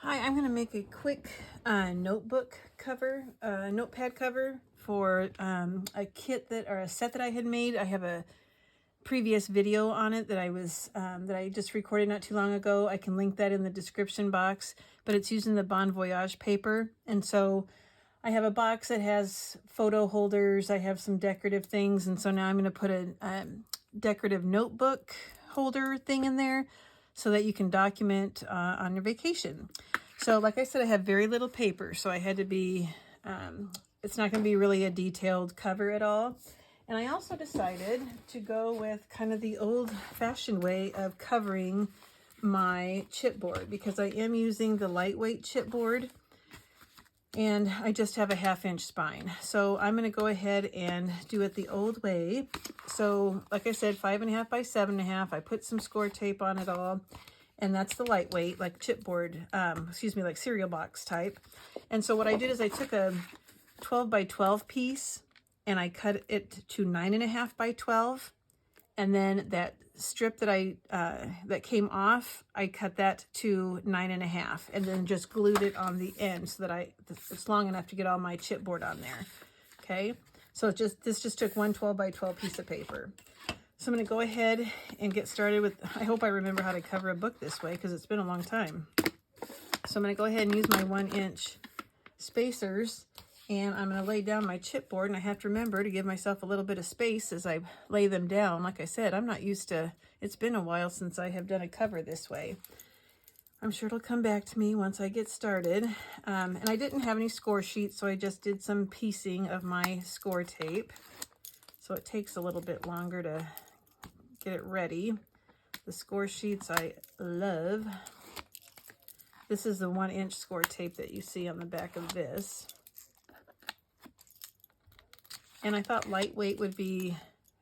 Hi, I'm going to make a quick notebook cover, notepad cover for a kit or a set that I had made. I have a previous video on it that I just recorded not too long ago. I can link that in the description box, but it's using the Voyage paper. And so I have a box that has photo holders. I have some decorative things. And so now I'm going to put a decorative notebook holder thing in there so that you can document on your vacation. So like I said, I have very little paper, so I had to be, it's not going to be really a detailed cover at all. And I also decided to go with kind of the old-fashioned way of covering my chipboard, because I am using the lightweight chipboard and I just have a 1/2 inch spine. So I'm going to go ahead and do it the old way. So like I said, 5.5 by 7.5. I put some score tape on it all. And that's the lightweight, like chipboard, like cereal box type. And so what I did is I took a 12 by 12 piece and I cut it to 9.5 by 12. And then that strip that that came off, I cut that to 9.5 and then just glued it on the end so that it's long enough to get all my chipboard on there. Okay, so this just took one 12 by 12 piece of paper. So I'm going to go ahead and get started with, I hope I remember how to cover a book this way because it's been a long time. So I'm going to go ahead and use my 1-inch spacers, and I'm going to lay down my chipboard, and I have to remember to give myself a little bit of space as I lay them down. Like I said, I'm not used to, it's been a while since I have done a cover this way. I'm sure it'll come back to me once I get started. And I didn't have any score sheets, so I just did some piecing of my score tape. So it takes a little bit longer to get it ready. The score sheets I love. This is the 1-inch score tape that you see on the back of this. And I thought lightweight would be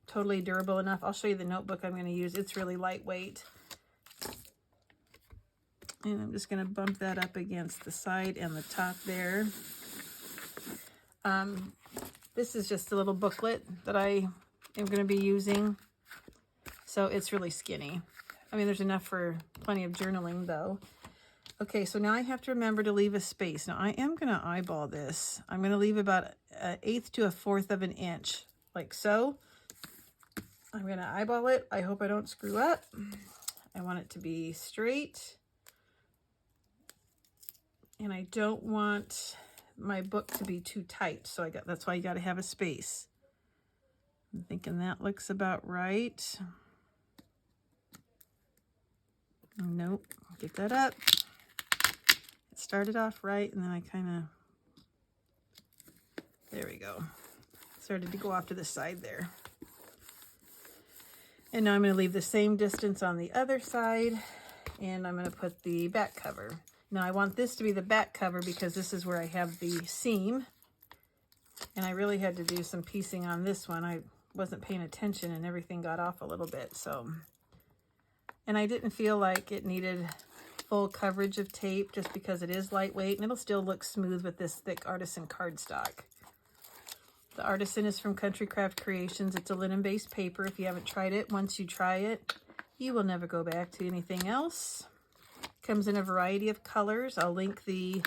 totally durable enough. I'll show you the notebook I'm going to use. It's really lightweight. And I'm just going to bump that up against the side and the top there. This is just a little booklet that I am going to be using. So it's really skinny. I mean, there's enough for plenty of journaling though. Okay, so now I have to remember to leave a space. Now I am going to eyeball this. I'm going to leave about 1/8 to 1/4 of an inch, like so. I'm going to eyeball it. I hope I don't screw up. I want it to be straight. And I don't want my book to be too tight, so that's why you got to have a space. I'm thinking that looks about right. Nope, get that up. It started off right, and then I kind of, there we go. Started to go off to the side there. And now I'm going to leave the same distance on the other side, and I'm going to put the back cover. Now I want this to be the back cover because this is where I have the seam, and I really had to do some piecing on this one. I wasn't paying attention and everything got off a little bit, so. And I didn't feel like it needed full coverage of tape just because it is lightweight, and it'll still look smooth with this thick Artisan cardstock. The Artisan is from Country Craft Creations. It's a linen-based paper. If you haven't tried it, once you try it, you will never go back to anything else. Comes in a variety of colors. I'll link the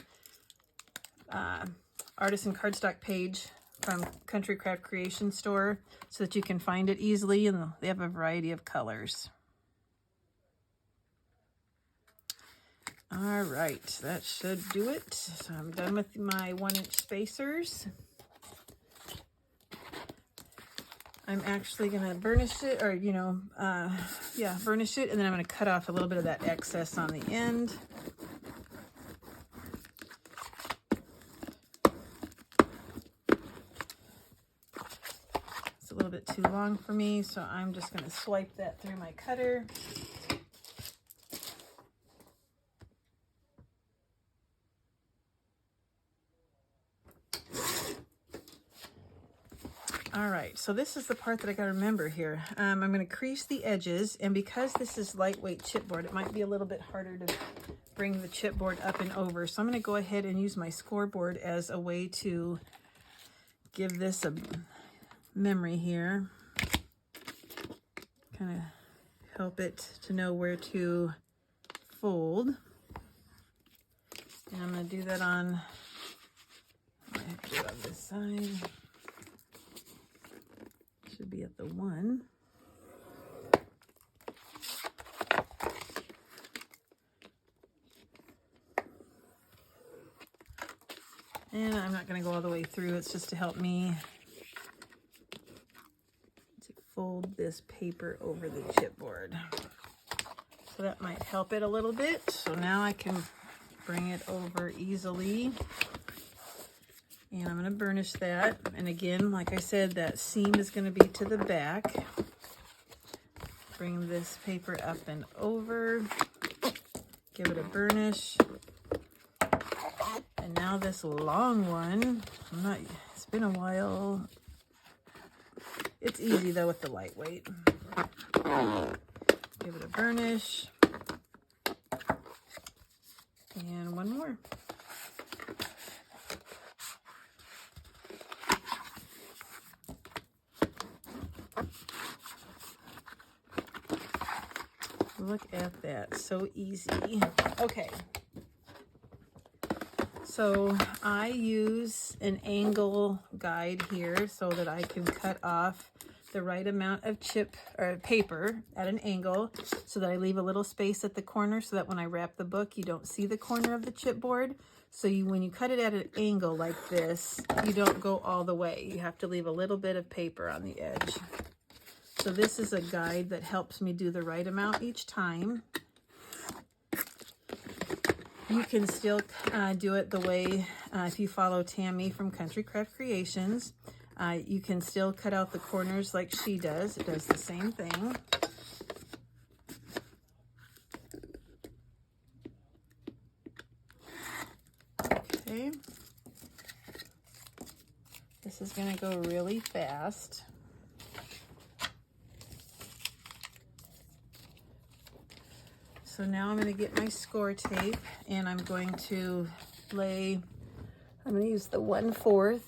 Artisan cardstock page from Country Craft Creation store so that you can find it easily, and they have a variety of colors. All right, that should do it. So I'm done with my 1-inch spacers. I'm actually going to burnish it, or, burnish it, and then I'm going to cut off a little bit of that excess on the end. It's a little bit too long for me, so I'm just going to swipe that through my cutter. All right, so this is the part that I got to remember here. I'm going to crease the edges, and because this is lightweight chipboard, it might be a little bit harder to bring the chipboard up and over. So I'm going to go ahead and use my scoreboard as a way to give this a memory here. Kind of help it to know where to fold. And I'm going to do that on, I have to do it on this side. Should be at the 1. And I'm not going to go all the way through. It's just to help me to fold this paper over the chipboard. So that might help it a little bit. So now I can bring it over easily. And I'm going to burnish that. And again, like I said, that seam is going to be to the back. Bring this paper up and over. Give it a burnish. And now this long one, it's been a while. It's easy though with the lightweight. Give it a burnish. And one more. Look at that, so easy. Okay. So I use an angle guide here so that I can cut off the right amount of chip or paper at an angle so that I leave a little space at the corner so that when I wrap the book, you don't see the corner of the chipboard. So when you cut it at an angle like this, you don't go all the way. You have to leave a little bit of paper on the edge. So this is a guide that helps me do the right amount each time. You can still do it the way, if you follow Tammy from Country Craft Creations, you can still cut out the corners like she does. It does the same thing. Okay. This is going to go really fast. So now I'm going to get my score tape and I'm going to use the 1/4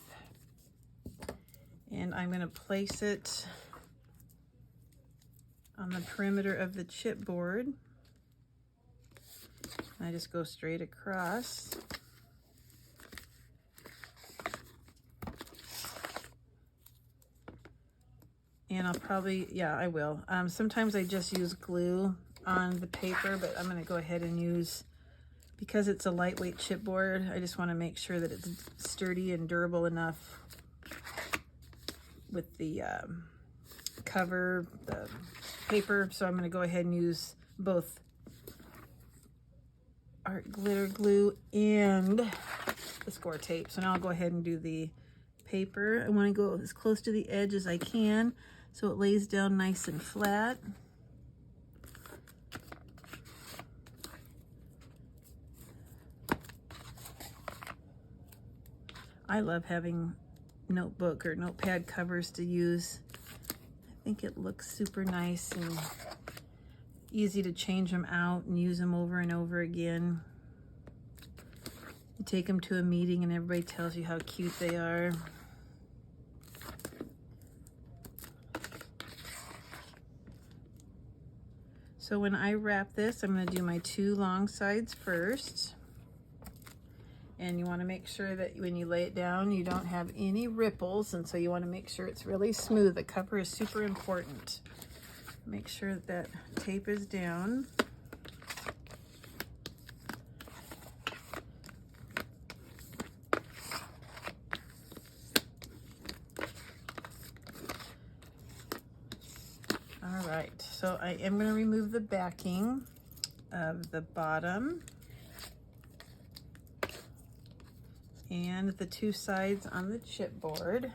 and I'm going to place it on the perimeter of the chipboard. I just go straight across. And I'll probably, yeah, I will. Sometimes I just use glue on the paper, but I'm going to go ahead and use, because it's a lightweight chipboard, I just want to make sure that it's sturdy and durable enough with the cover, the paper. So I'm going to go ahead and use both art glitter glue and the score tape. So now I'll go ahead and do the paper. I want to go as close to the edge as I can so it lays down nice and flat. I love having notebook or notepad covers to use. I think it looks super nice and easy to change them out and use them over and over again. You take them to a meeting and everybody tells you how cute they are. So when I wrap this, I'm going to do my 2 long sides first. And you want to make sure that when you lay it down, you don't have any ripples. And so you want to make sure it's really smooth. The cover is super important. Make sure that tape is down. All right, so I am going to remove the backing of the bottom and the 2 sides on the chipboard.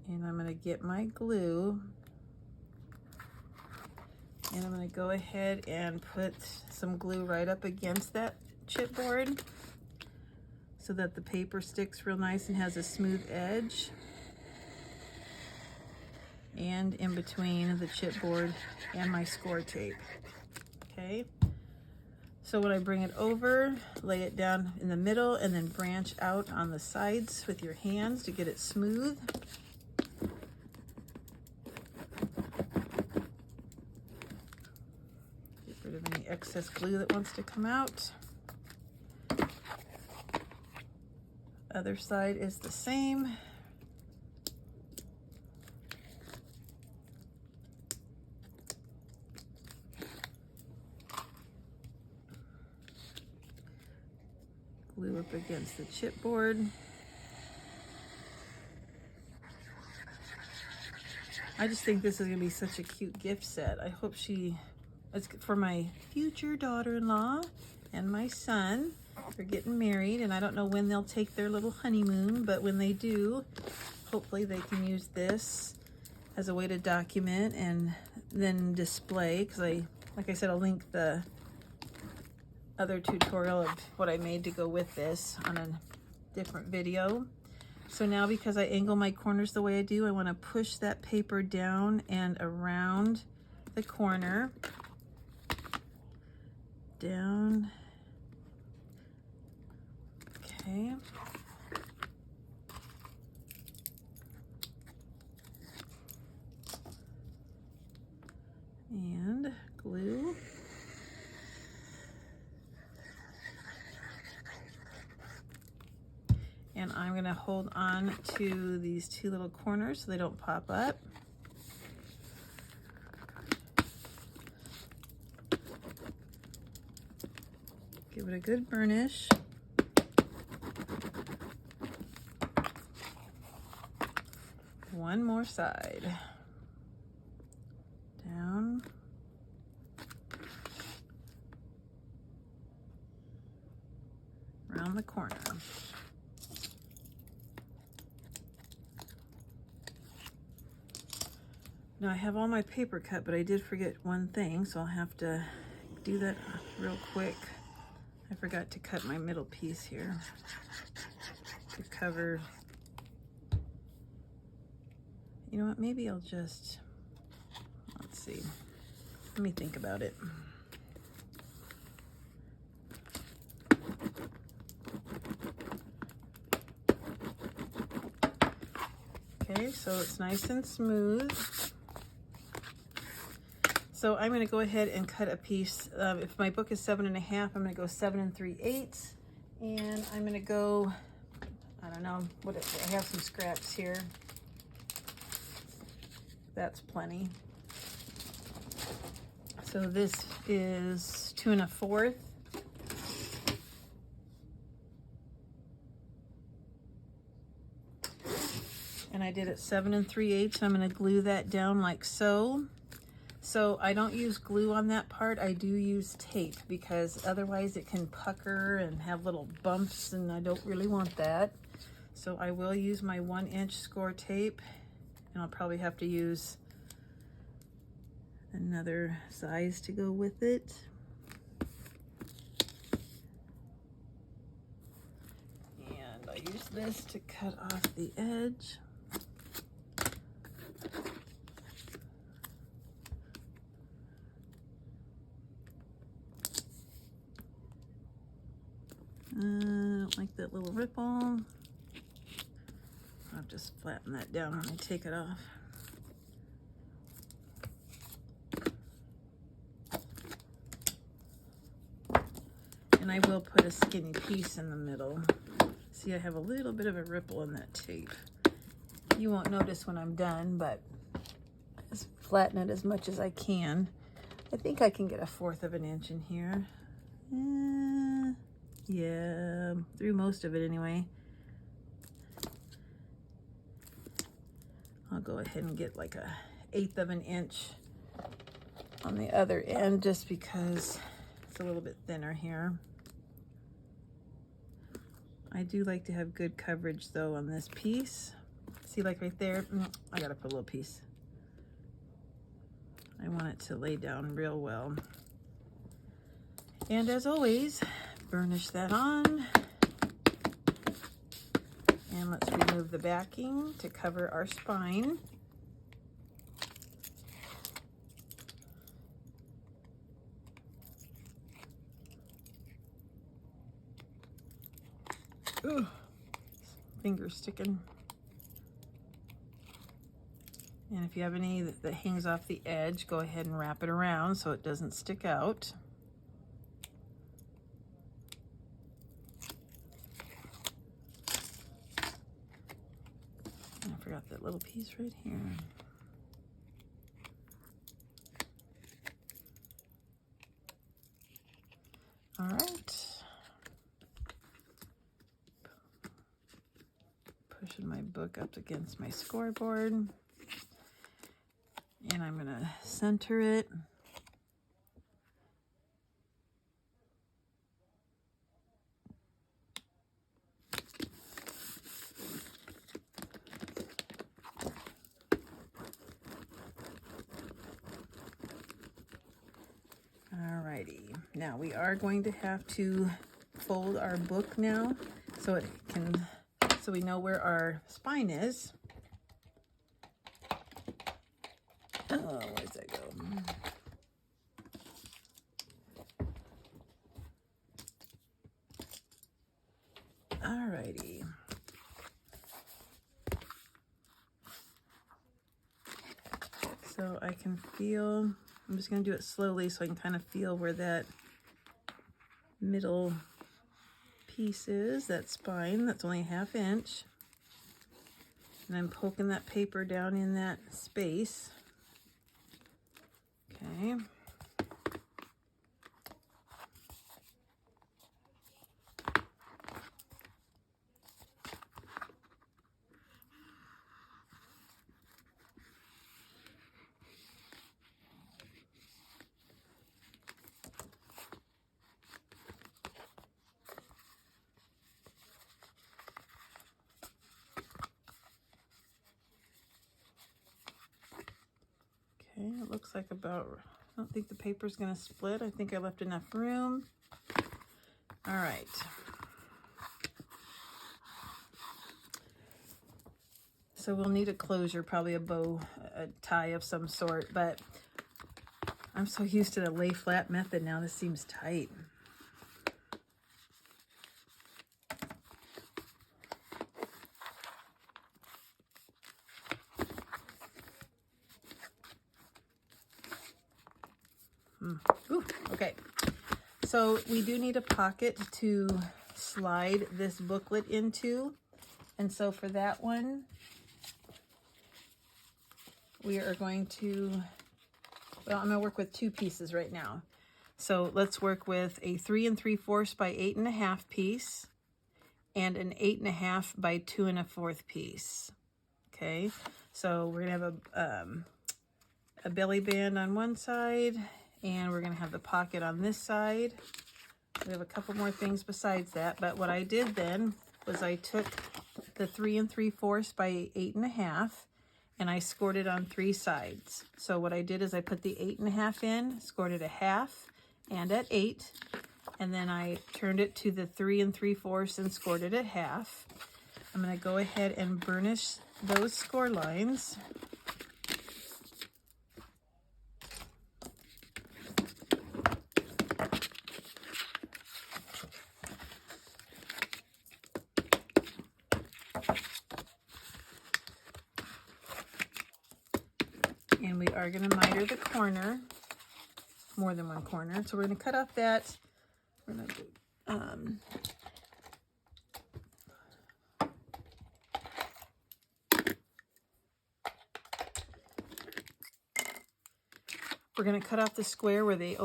And I'm going to get my glue and I'm going to go ahead and put some glue right up against that chipboard so that the paper sticks real nice and has a smooth edge, and in between the chipboard and my score tape. Okay, so when I bring it over, lay it down in the middle and then branch out on the sides with your hands to get it smooth. excess glue that wants to come out. Other side is the same. Glue up against the chipboard. I just think this is gonna be such a cute gift set. I hope it's for my future daughter-in-law and my son. They're getting married, and I don't know when they'll take their little honeymoon, but when they do, hopefully they can use this as a way to document and then display, because like I said, I'll link the other tutorial of what I made to go with this on a different video. So now, because I angle my corners the way I do, I want to push that paper down and around the corner. Down. Okay. And glue. And I'm going to hold on to these two little corners so they don't pop up. Give it a good burnish. One more side. Down. Around the corner. Now I have all my paper cut, but I did forget one thing, so I'll have to do that real quick. I forgot to cut my middle piece here to cover. You know what, maybe I'll just, let's see, let me think about it. Okay, so it's nice and smooth. So I'm going to go ahead and cut a piece. If my book is 7.5, I'm going to go 7 3/8, and I'm going to go, I don't know, I have some scraps here. That's plenty. So this is 2 1/4. And I did it 7 3/8. I'm going to glue that down like so. So I don't use glue on that part. I do use tape, because otherwise it can pucker and have little bumps, and I don't really want that. So I will use my 1-inch score tape, and I'll probably have to use another size to go with it. And I use this to cut off the edge. I don't like that little ripple. I'll just flatten that down when I take it off. And I will put a skinny piece in the middle. See, I have a little bit of a ripple in that tape. You won't notice when I'm done, but just flatten it as much as I can. I think I can get 1/4 of an inch in here. Yeah, through most of it anyway. I'll go ahead and get like 1/8 of an inch on the other end, just because it's a little bit thinner here. I do like to have good coverage though on this piece. See, like right there, I gotta put a little piece. I want it to lay down real well. And as always, burnish that on. And let's remove the backing to cover our spine. Ooh, fingers sticking. And if you have any that hangs off the edge, go ahead and wrap it around so it doesn't stick out. forgot that little piece right here. All right. Pushing my book up against my scoreboard. And I'm going to center it. Alrighty, now we are going to have to fold our book now so we know where our spine is. Oh, where does that go? Alrighty. So I can feel, I'm just going to do it slowly so I can kind of feel where that middle piece is, that spine. That's only a 1/2 inch. And I'm poking that paper down in that space. Okay. Okay, it looks like about, I don't think the paper's going to split. I think I left enough room. All right. So we'll need a closure, probably a bow, a tie of some sort, but I'm so used to the lay flat method now, this seems tight. Ooh, okay, so we do need a pocket to slide this booklet into, and so for that one, we are going to, well, I'm going to work with 2 pieces right now. So let's work with a 3 3/4 by 8 1/2 piece and an 8 1/2 by 2 1/4 piece. Okay, so we're going to have a belly band on one side, and we're going to have the pocket on this side. We have a couple more things besides that, but what I did then was I took the 3 3/4 by 8 1/2 and I scored it on 3 sides. So what I did is I put the 8 1/2 in, scored it 1/2 and at 8, and then I turned it to the 3 3/4 and scored it at 1/2. I'm going to go ahead and burnish those score lines. And we are going to miter the corner, more than one corner. So we're going to cut off that. We're going to do, we're going to cut off the square where they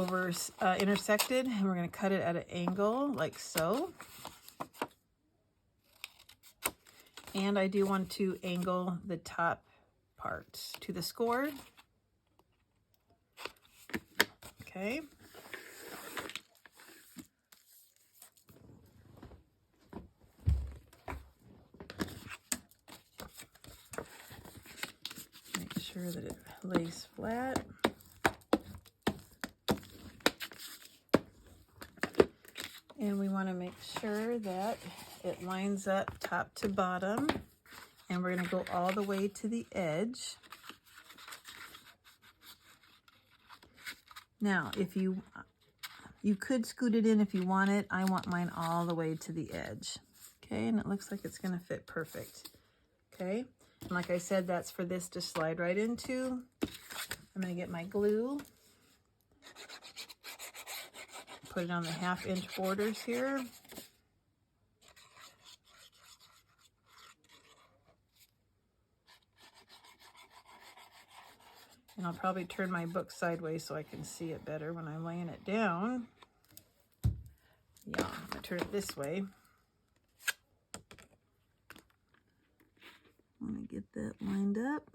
intersected, and we're going to cut it at an angle like so. And I do want to angle the top part to the score. Okay. Make sure that it lays flat. And we want to make sure that it lines up top to bottom. And we're going to go all the way to the edge. Now, if you could scoot it in if you want it. I want mine all the way to the edge. Okay, and it looks like it's going to fit perfect. Okay, and like I said, that's for this to slide right into. I'm going to get my glue. Put it on the 1/2 inch borders here. And I'll probably turn my book sideways so I can see it better when I'm laying it down. Yeah, I'm gonna turn it this way. Let me get that lined up.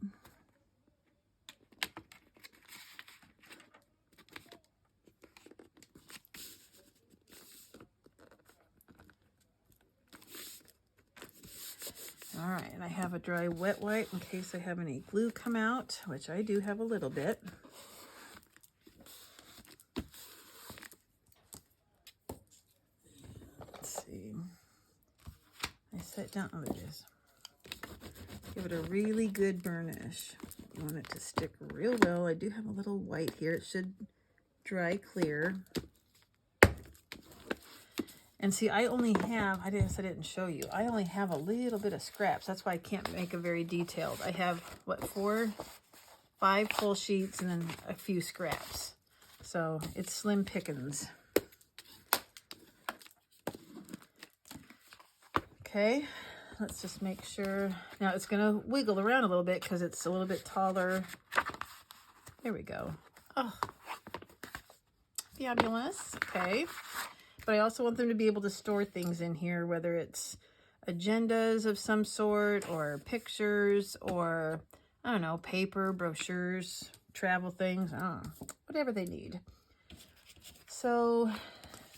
All right, and I have a dry wet wipe in case I have any glue come out, which I do have a little bit. Let's see. I set down, oh, there it is. Give it a really good burnish. You want it to stick real well. I do have a little white here. It should dry clear. And see, I only have, I didn't show you, I only have a little bit of scraps. That's why I can't make a very detailed. I have, what, 5 full sheets and then a few scraps. So it's slim pickings. Okay, let's just make sure. Now it's gonna wiggle around a little bit because it's a little bit taller. There we go. Oh, fabulous. Okay. But I also want them to be able to store things in here, whether it's agendas of some sort or pictures or, I don't know, paper, brochures, travel things, I don't know, whatever they need. So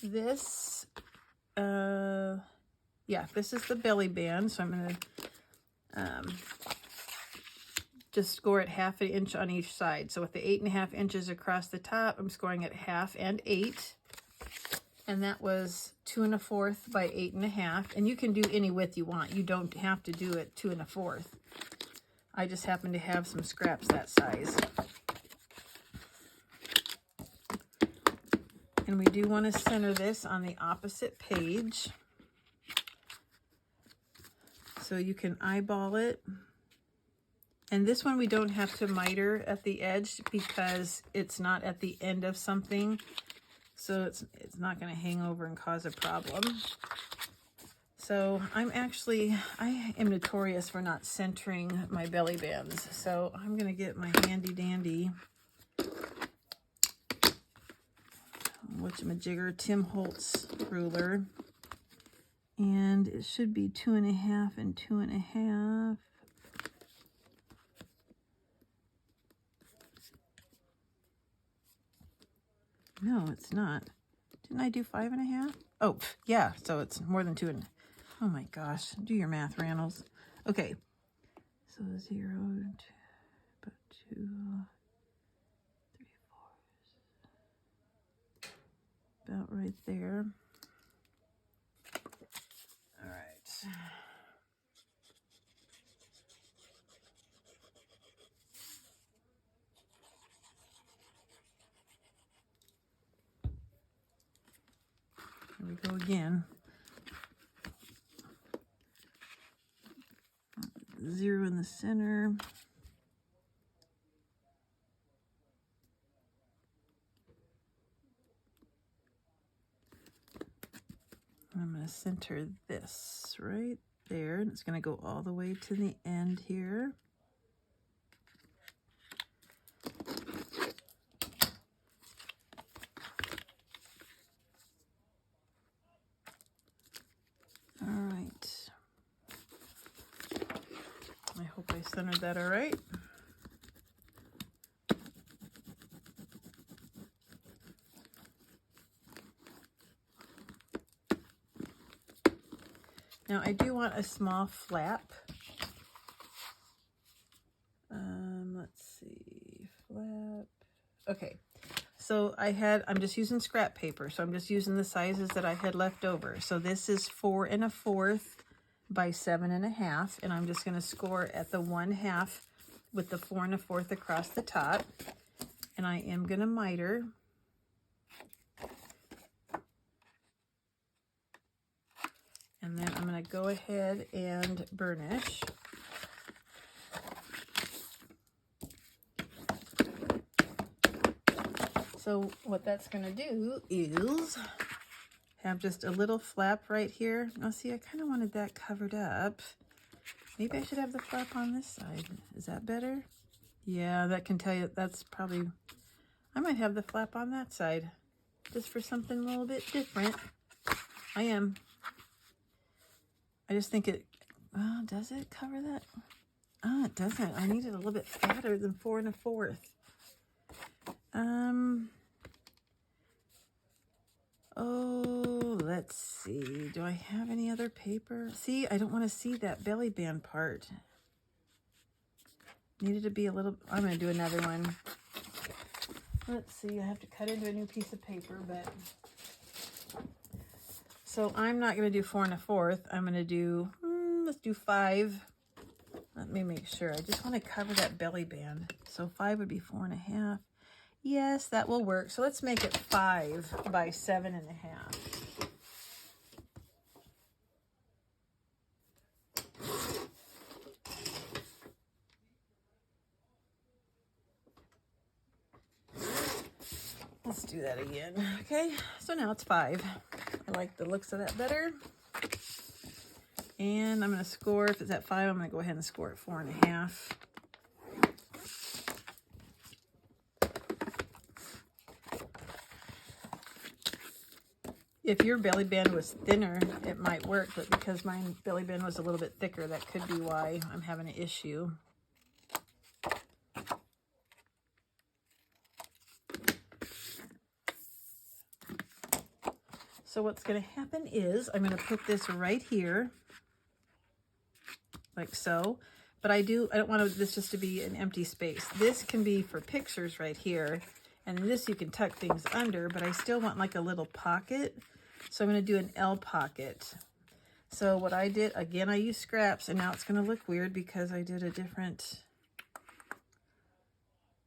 this, yeah, this is the belly band. So I'm going to just score it 1/2 inch on each side. So with the 8.5 inches across the top, I'm scoring it 1/2 and 8. And that was 2 1/4 by 8.5. And you can do any width you want. You don't have to do it 2 1/4. I just happen to have some scraps that size. And we do want to center this on the opposite page. So you can eyeball it. And this one we don't have to miter at the edge because it's not at the end of something. So it's not going to hang over and cause a problem. So I am notorious for not centering my belly bands. So I'm going to get my handy dandy whatchamajigger Tim Holtz ruler. And it should be 2 1/2 and 2 1/2. No, it's not. Didn't I do 5 1/2? Oh, yeah, so it's more than 2 and, oh my gosh, do your math, Randalls. Okay, so 0, 2, about 2, 3, 4, about right there. All right. Here we go again. 0 in the center. I'm going to center this right there, and it's going to go all the way to the end here. All right. I hope I centered that all right. Now I do want a small flap. Let's see, flap. Okay, so I'm just using scrap paper, so I'm just using the sizes that I had left over. So this is 4 1/4 by 7 1/2, and I'm just going to score at the 1/2 with the 4 1/4 across the top, and I am going to miter. And then I'm going to go ahead and burnish. So what that's going to do is have just a little flap right here. Now see, I kind of wanted that covered up. Maybe I should have the flap on this side. Is that better? Yeah, that can tell you that's probably, I might have the flap on that side just for something a little bit different. I just think it, well, does it cover that? Oh, it doesn't. I need it a little bit fatter than 4 1/4. Oh, let's see. Do I have any other paper? See, I don't want to see that belly band part. Needed to be a little, I'm going to do another one. Let's see, I have to cut into a new piece of paper, but. So I'm not going to do 4 1/4. I'm going to do, let's do 5. Let me make sure. I just want to cover that belly band. So 5 would be 4 1/2. Yes, that will work. So let's make it 5 by 7 1/2. Let's do that again. Okay, so now it's 5. I like the looks of that better. And I'm going to score, if it's at 5, I'm going to go ahead and score at 4 1/2. If your belly band was thinner, it might work, but because my belly band was a little bit thicker, that could be why I'm having an issue. So what's going to happen is I'm going to put this right here, like so. But I don't want this just to be an empty space. This can be for pictures right here, and this you can tuck things under, but I still want like a little pocket. So I'm going to do an L pocket. So what I did, again, I used scraps, and now it's going to look weird because I did a different,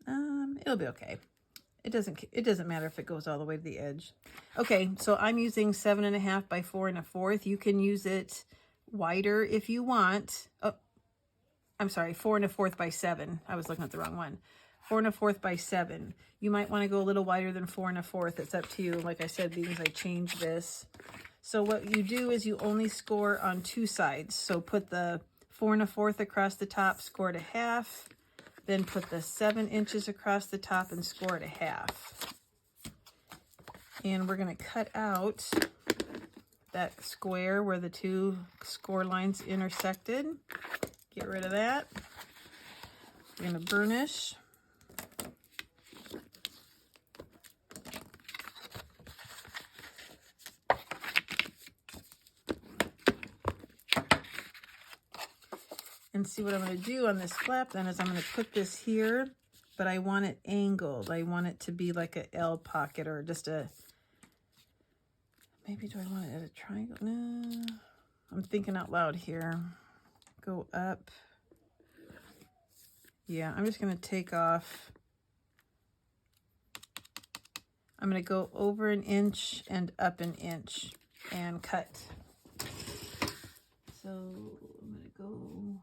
it'll be okay. It doesn't matter if it goes all the way to the edge. Okay, so I'm using 7 1/2 by 4 1/4. You can use it wider if you want. Oh, I'm sorry, 4 1/4 by 7. I was looking at the wrong one. 4 1/4 by 7. You might want to go a little wider than 4 1/4. It's up to you. Like I said, because I changed this. So what you do is you only score on 2 sides. So put the 4 1/4 across the top, score it a 1/2. Then put the 7 inches across the top and score it a 1/2. And we're going to cut out that square where the 2 score lines intersected. Get rid of that. We're going to burnish. And see what I'm going to do on this flap then is I'm going to put this here, but I want it angled. I want it to be like a L pocket or just a, maybe do I want it at a triangle? No, I'm thinking out loud here. Go up. Yeah, I'm just going to take off. I'm going to go over 1 inch and up 1 inch and cut. So I'm going to go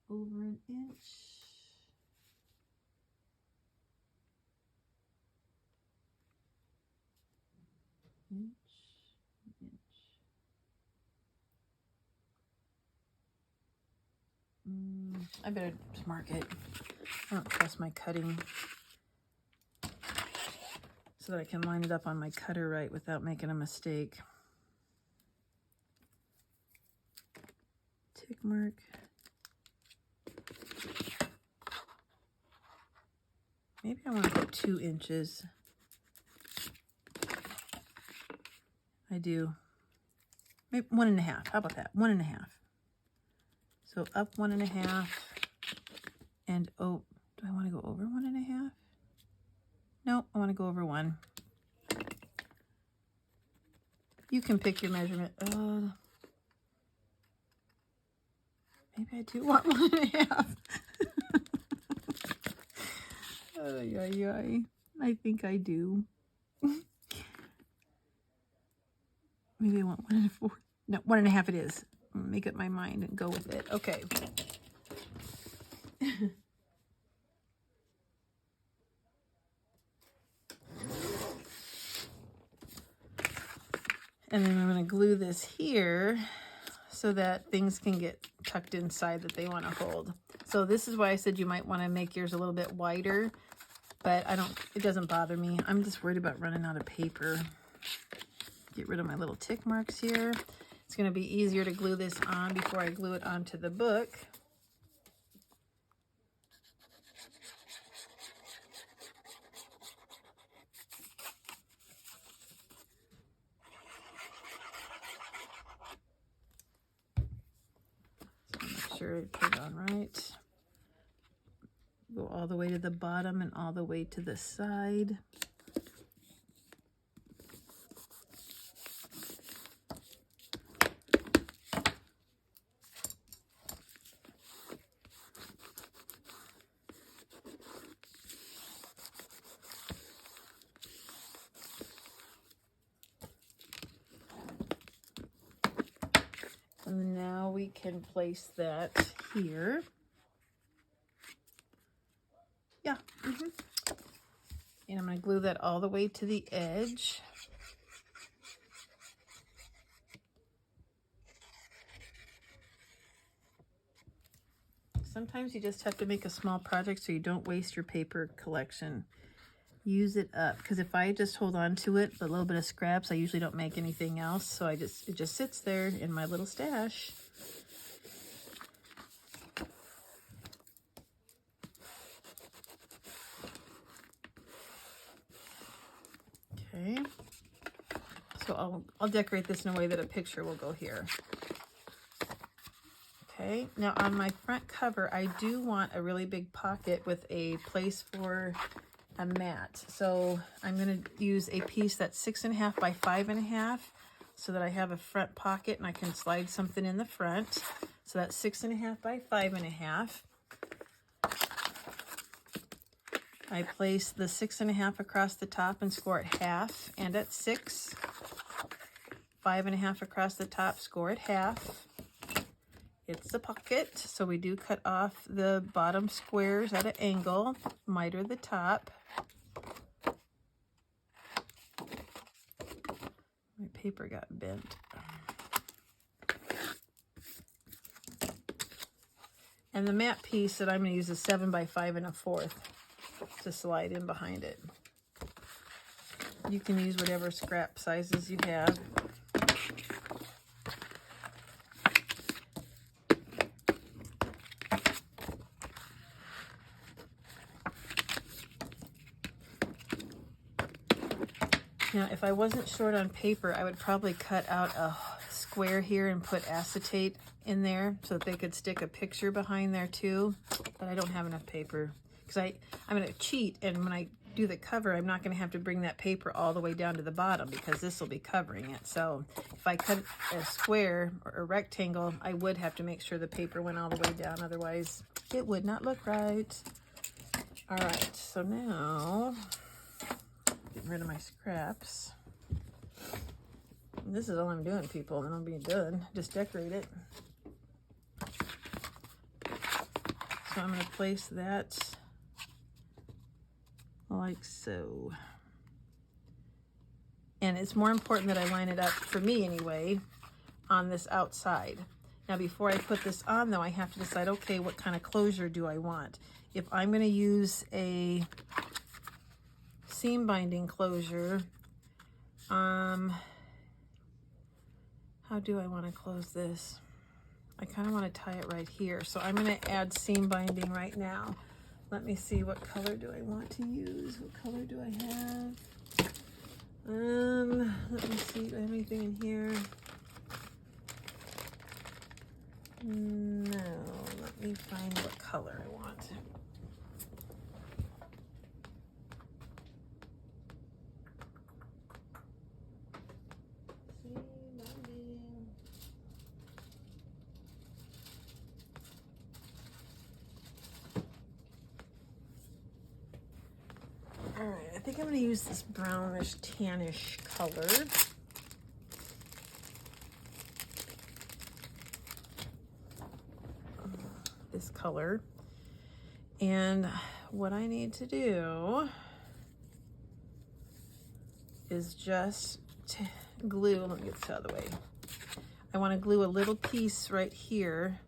over 1 inch. Inch. I better mark it. I don't trust my cutting. So that I can line it up on my cutter right without making a mistake. Tick mark. Maybe I want to put 2 inches. I do. Maybe 1 1/2. How about that? 1 1/2. So up 1 1/2. And oh, do I want to go over 1 1/2? No, I want to go over 1. You can pick your measurement. Maybe I do want 1 1/2. I think I do. Maybe I want 1 1/4. No, 1 1/2 it is. I'm gonna make up my mind and go with it. Okay. And then I'm going to glue this here so that things can get tucked inside that they want to hold. So this is why I said you might want to make yours a little bit wider, but it doesn't bother me. I'm just worried about running out of paper. Get rid of my little tick marks here. It's going to be easier to glue this on before I glue it onto the book. Make sure I put it on right. Go all the way to the bottom and all the way to the side. And now we can place that here. Yeah. And I'm going to glue that all the way to the edge. Sometimes you just have to make a small project so you don't waste your paper collection. Use it up, because if I just hold on to it, the little bit of scraps, I usually don't make anything else, so it just sits there in my little stash. Okay, so I'll decorate this in a way that a picture will go here. Okay, now on my front cover, I do want a really big pocket with a place for a mat. So I'm going to use a piece that's 6.5 by 5.5 so that I have a front pocket and I can slide something in the front. So that's 6.5 by 5.5. I place the 6.5 across the top and score at half, and at 6. 5.5 across the top, score at half. It's a pocket, so we do cut off the bottom squares at an angle, miter the top. My paper got bent. And the mat piece that I'm going to use is 7 by 5 1/4 to slide in behind it. You can use whatever scrap sizes you have. Now, if I wasn't short on paper, I would probably cut out a square here and put acetate in there so that they could stick a picture behind there too. But I don't have enough paper because I'm going to cheat, and when I do the cover, I'm not going to have to bring that paper all the way down to the bottom because this will be covering it. So if I cut a square or a rectangle, I would have to make sure the paper went all the way down. Otherwise, it would not look right. All right, so now getting rid of my scraps. And this is all I'm doing, people, and I'll be done. Just decorate it. So I'm going to place that like so. And it's more important that I line it up, for me anyway, on this outside. Now before I put this on though, I have to decide, okay, what kind of closure do I want? If I'm going to use a seam binding closure, how do I want to close this? I kind of want to tie it right here. So I'm going to add seam binding right now. Let me see, what color do I want to use? What color do I have? Let me see, do I have anything in here? No, let me find what color I want. Alright, I think I'm going to use this brownish tannish color. This color. And what I need to do is just glue, let me get this out of the way. I want to glue a little piece right here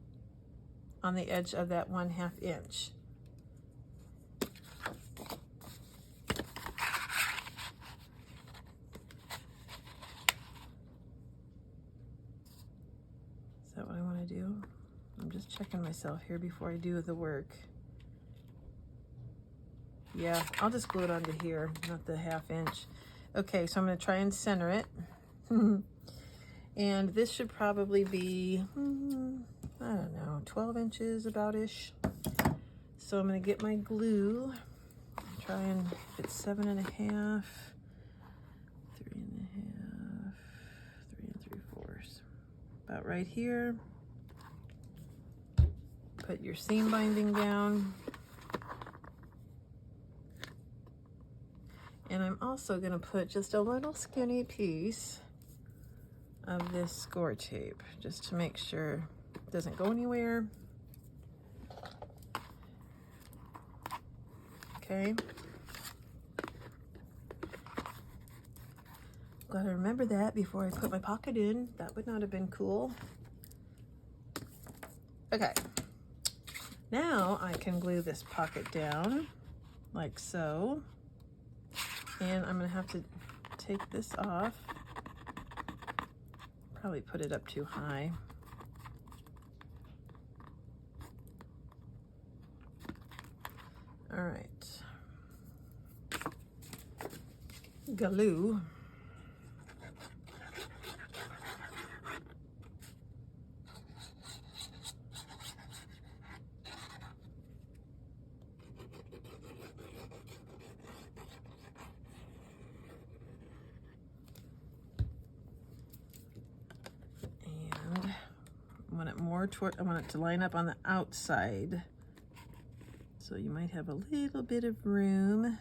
on the edge of that 1/2 inch. Is that what I want to do? I'm just checking myself here before I do the work. Yeah, I'll just glue it onto here, not the 1/2 inch. Okay, so I'm going to try and center it. And this should probably be, I don't know, 12 inches about-ish. So I'm going to get my glue, try and, if it's 7 1/2, 3 1/2, 3 3/4, about right here. Put your seam binding down. And I'm also going to put just a little skinny piece of this score tape, just to make sure it doesn't go anywhere. Okay. Gotta remember that before I put my pocket in. That would not have been cool. Okay. Now I can glue this pocket down like so. And I'm gonna have to take this off. Probably put it up too high. All right. Glue. I want it to line up on the outside. So you might have a little bit of room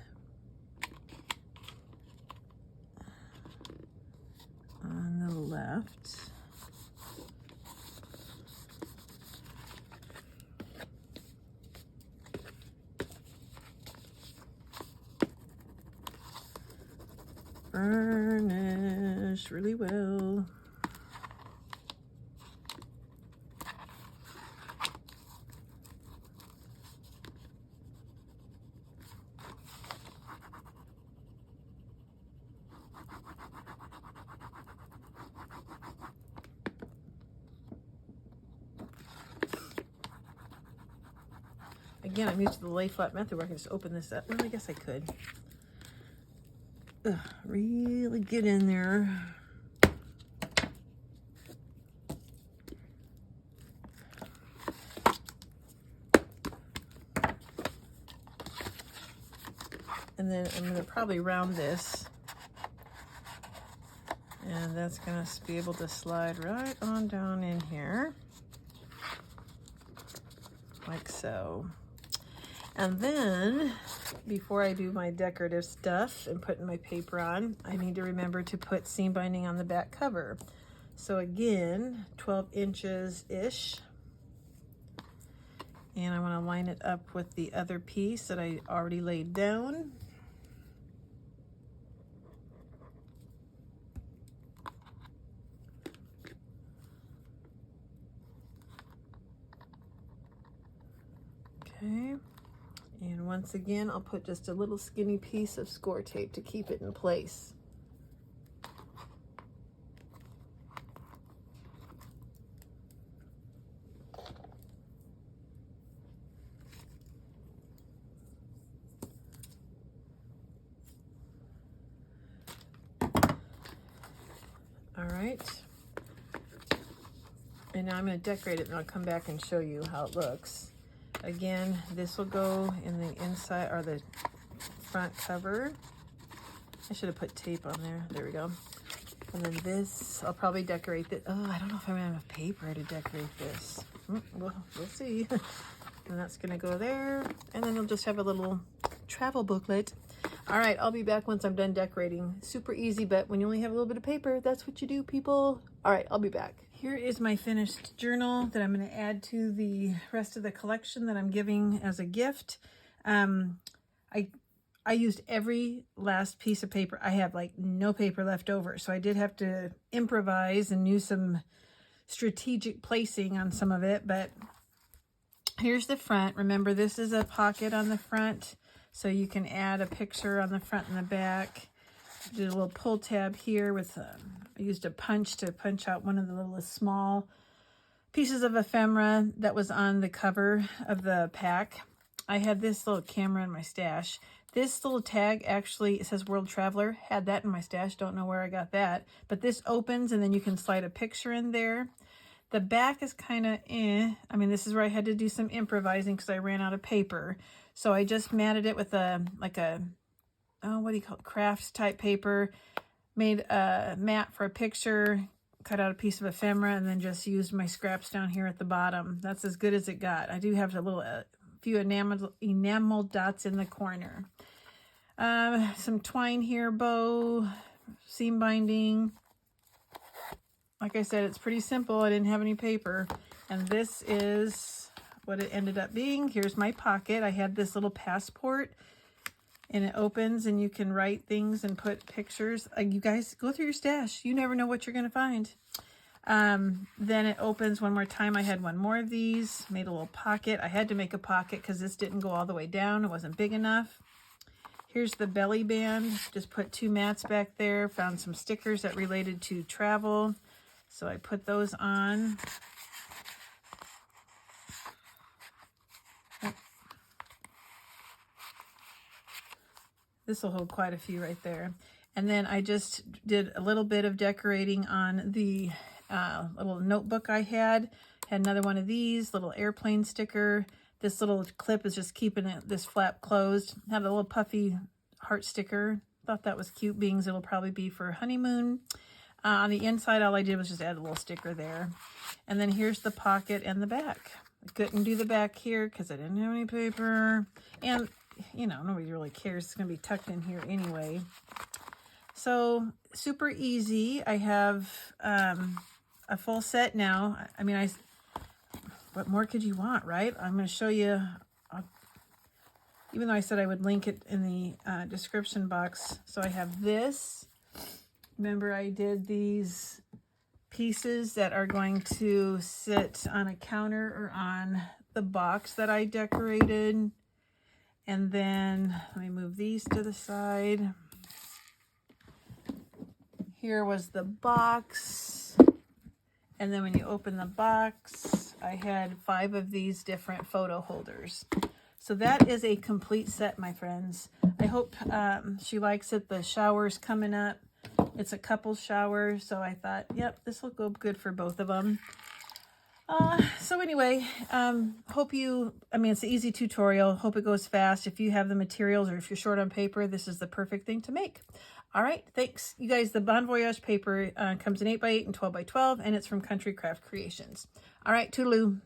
on the left. Burnish really well. Again, I'm used to the lay flat method where I can just open this up. Well, I guess I could. Ugh, really get in there. And then I'm going to probably round this. And that's going to be able to slide right on down in here. Like so. And then, before I do my decorative stuff and putting my paper on, I need to remember to put seam binding on the back cover. So again, 12 inches-ish. And I want to line it up with the other piece that I already laid down. Okay. And once again, I'll put just a little skinny piece of score tape to keep it in place. All right. And now I'm going to decorate it and I'll come back and show you how it looks. Again, this will go in the inside or the front cover. I should have put tape on there. There we go. And then this, I'll probably decorate it. Oh, I don't know if I'm gonna have enough paper to decorate this. Well, we'll see. And that's gonna go there. And then we'll just have a little travel booklet. All right, I'll be back once I'm done decorating. Super easy, but when you only have a little bit of paper, that's what you do, people. All right, I'll be back. Here is my finished journal that I'm going to add to the rest of the collection that I'm giving as a gift. I used every last piece of paper. I have like no paper left over, so I did have to improvise and use some strategic placing on some of it, but here's the front. Remember, this is a pocket on the front, so you can add a picture on the front and the back. Did a little pull tab here with, I used a punch to punch out one of the little small pieces of ephemera that was on the cover of the pack. I had this little camera in my stash. This little tag actually, it says World Traveler. Had that in my stash. Don't know where I got that. But this opens and then you can slide a picture in there. The back is kind of I mean, this is where I had to do some improvising because I ran out of paper. So I just matted it with like a, oh, what do you call it? Crafts type paper. Made a mat for a picture. Cut out a piece of ephemera and then just used my scraps down here at the bottom. That's as good as it got. I do have a few enamel dots in the corner. Some twine here, bow, seam binding. Like I said, it's pretty simple. I didn't have any paper. And this is what it ended up being. Here's my pocket. I had this little passport and it opens and you can write things and put pictures. You guys go through your stash. You never know what you're going to find. Then it opens one more time. I had one more of these, made a little pocket. I had to make a pocket because this didn't go all the way down. It wasn't big enough. Here's the belly band. Just put 2 mats back there. Found some stickers that related to travel. So I put those on. This will hold quite a few right there. And then I just did a little bit of decorating on the little notebook I had. Had another one of these, little airplane sticker. This little clip is just keeping this flap closed. Had a little puffy heart sticker. Thought that was cute, being it'll probably be for honeymoon. On the inside, all I did was just add a little sticker there. And then here's the pocket and the back. I couldn't do the back here because I didn't have any paper. And, you know, nobody really cares. It's going to be tucked in here anyway. So, super easy. I have a full set now. I mean, what more could you want, right? I'm going to show you, even though I said I would link it in the description box. So I have this. Remember, I did these pieces that are going to sit on a counter or on the box that I decorated. And then let me move these to the side. Here was the box. And then when you open the box, I had 5 of these different photo holders. So that is a complete set, my friends. I hope she likes it. The shower's coming up. It's a couple shower, so I thought, yep, this will go good for both of them. So anyway, hope you, I mean, it's an easy tutorial. Hope it goes fast. If you have the materials or if you're short on paper, this is the perfect thing to make. All right, thanks. You guys, the Bon Voyage paper comes in 8x8 and 12x12, and it's from Country Craft Creations. All right, toodaloo.